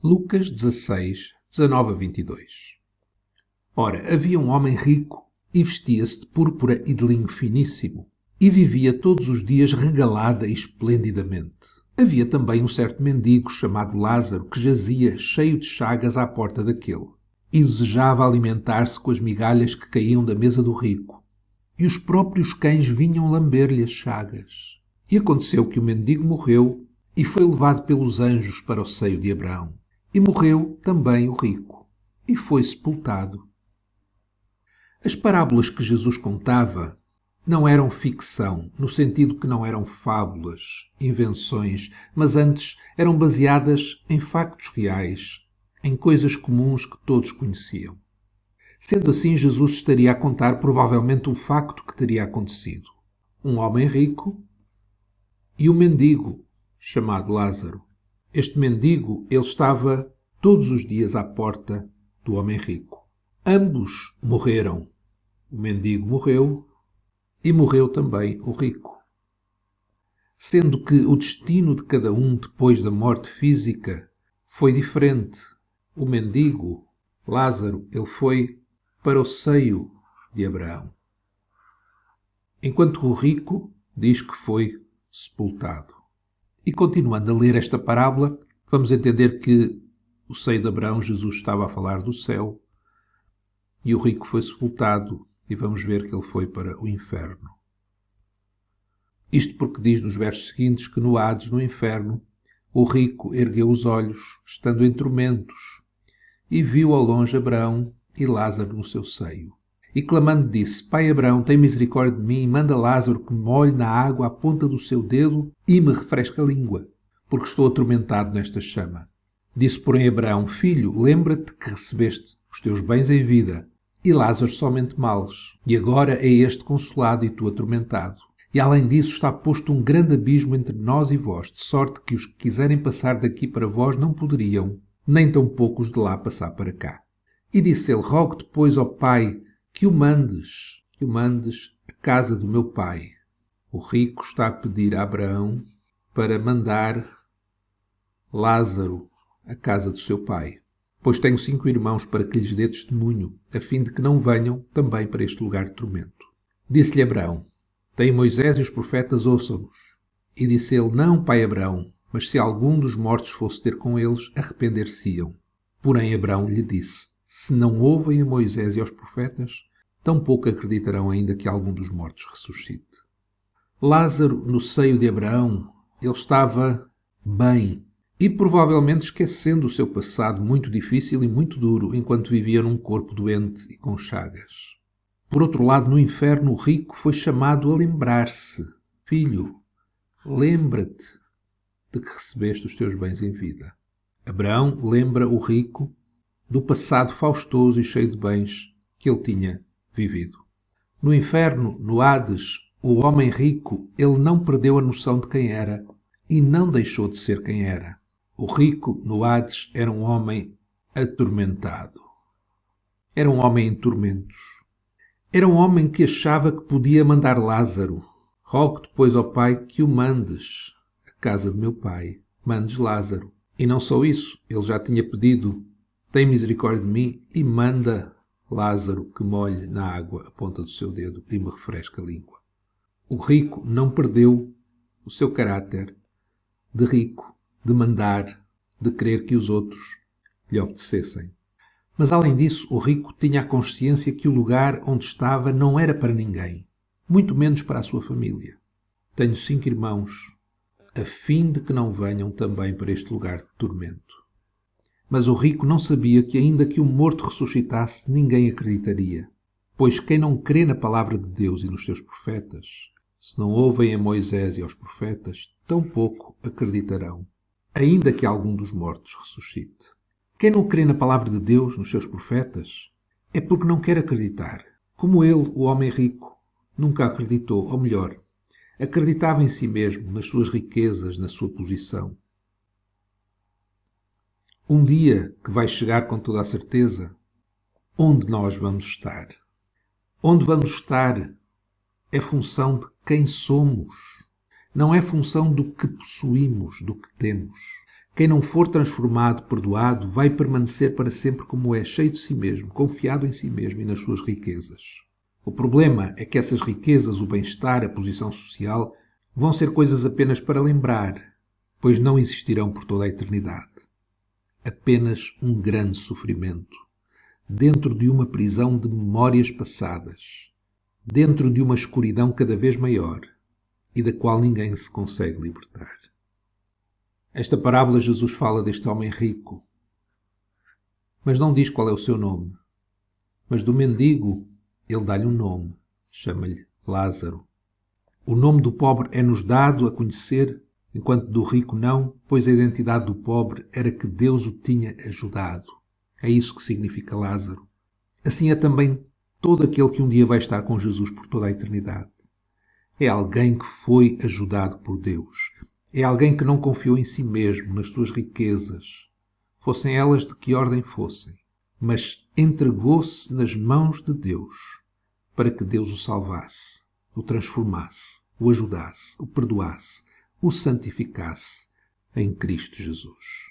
Lucas 16, 19 a 22. Ora, havia um homem rico e vestia-se de púrpura e de linho finíssimo, e vivia todos os dias regalada e esplendidamente. Havia também um certo mendigo chamado Lázaro, que jazia cheio de chagas à porta daquele, e desejava alimentar-se com as migalhas que caíam da mesa do rico. E os próprios cães vinham lamber-lhe as chagas. E aconteceu que o mendigo morreu e foi levado pelos anjos para o seio de Abraão. E morreu também o rico, e foi sepultado. As parábolas que Jesus contava não eram ficção, no sentido que não eram fábulas, invenções, mas antes eram baseadas em factos reais, em coisas comuns que todos conheciam. Sendo assim, Jesus estaria a contar provavelmente um facto que teria acontecido. Um homem rico e um mendigo chamado Lázaro. Este mendigo, ele estava todos os dias à porta do homem rico. Ambos morreram. O mendigo morreu e morreu também o rico. Sendo que o destino de cada um depois da morte física foi diferente. O mendigo, Lázaro, ele foi para o seio de Abraão. Enquanto o rico diz que foi sepultado. E continuando a ler esta parábola, vamos entender que o seio de Abraão, Jesus estava a falar do céu, e o rico foi sepultado, e vamos ver que ele foi para o inferno. Isto porque diz nos versos seguintes que no Hades, no inferno, o rico ergueu os olhos, estando em tormentos, e viu ao longe Abraão e Lázaro no seu seio. E clamando disse: Pai Abraão, tem misericórdia de mim e manda Lázaro que me molhe na água à ponta do seu dedo e me refresque a língua, porque estou atormentado nesta chama. Disse, porém, Abraão: Filho, lembra-te que recebeste os teus bens em vida, e Lázaro somente males, e agora é este consolado e tu atormentado. E além disso está posto um grande abismo entre nós e vós, de sorte que os que quiserem passar daqui para vós não poderiam, nem tampouco os de lá passar para cá. E disse ele: Rogo-te, pois, ó Pai, que o mandes à casa do meu pai. O rico está a pedir a Abraão para mandar Lázaro à casa do seu pai. Pois tenho 5 irmãos para que lhes dê testemunho, a fim de que não venham também para este lugar de tormento. Disse-lhe Abraão: Tem Moisés e os profetas, ouçam-nos. E disse ele: Não, pai Abraão, mas se algum dos mortos fosse ter com eles, arrepender-se-iam. Porém Abraão lhe disse: Se não ouvem a Moisés e aos profetas, tampouco acreditarão ainda que algum dos mortos ressuscite. Lázaro, no seio de Abraão, ele estava bem e provavelmente esquecendo o seu passado muito difícil e muito duro enquanto vivia num corpo doente e com chagas. Por outro lado, no inferno, o rico foi chamado a lembrar-se: Filho, lembra-te de que recebeste os teus bens em vida. Abraão lembra o rico do passado faustoso e cheio de bens que ele tinha vivido. No inferno, no Hades, o homem rico, ele não perdeu a noção de quem era e não deixou de ser quem era. O rico, no Hades, era um homem atormentado. Era um homem em tormentos. Era um homem que achava que podia mandar Lázaro. Rogo-te, pois, ó Pai, que o mandes à casa do meu pai. Mandes Lázaro. E não só isso, ele já tinha pedido: Tem misericórdia de mim e manda Lázaro que molhe na água a ponta do seu dedo e me refresque a língua. O rico não perdeu o seu caráter de rico, de mandar, de querer que os outros lhe obedecessem. Mas além disso, o rico tinha a consciência que o lugar onde estava não era para ninguém, muito menos para a sua família. Tenho 5 irmãos, a fim de que não venham também para este lugar de tormento. Mas o rico não sabia que ainda que o morto ressuscitasse, ninguém acreditaria. Pois quem não crê na palavra de Deus e nos seus profetas, se não ouvem a Moisés e aos profetas, tampouco acreditarão, ainda que algum dos mortos ressuscite. Quem não crê na palavra de Deus, nos seus profetas, é porque não quer acreditar. Como ele, o homem rico, nunca acreditou, ou melhor, acreditava em si mesmo, nas suas riquezas, na sua posição. Um dia que vai chegar com toda a certeza, onde nós vamos estar. Onde vamos estar é função de quem somos. Não é função do que possuímos, do que temos. Quem não for transformado, perdoado, vai permanecer para sempre como é, cheio de si mesmo, confiado em si mesmo e nas suas riquezas. O problema é que essas riquezas, o bem-estar, a posição social, vão ser coisas apenas para lembrar, pois não existirão por toda a eternidade. Apenas um grande sofrimento, dentro de uma prisão de memórias passadas, dentro de uma escuridão cada vez maior e da qual ninguém se consegue libertar. Esta parábola Jesus fala deste homem rico, mas não diz qual é o seu nome. Mas do mendigo, ele dá-lhe um nome, chama-lhe Lázaro. O nome do pobre é-nos dado a conhecer, enquanto do rico não, pois a identidade do pobre era que Deus o tinha ajudado. É isso que significa Lázaro. Assim é também todo aquele que um dia vai estar com Jesus por toda a eternidade. É alguém que foi ajudado por Deus. É alguém que não confiou em si mesmo, nas suas riquezas, fossem elas de que ordem fossem, mas entregou-se nas mãos de Deus para que Deus o salvasse, o transformasse, o ajudasse, o perdoasse, o santificasse em Cristo Jesus.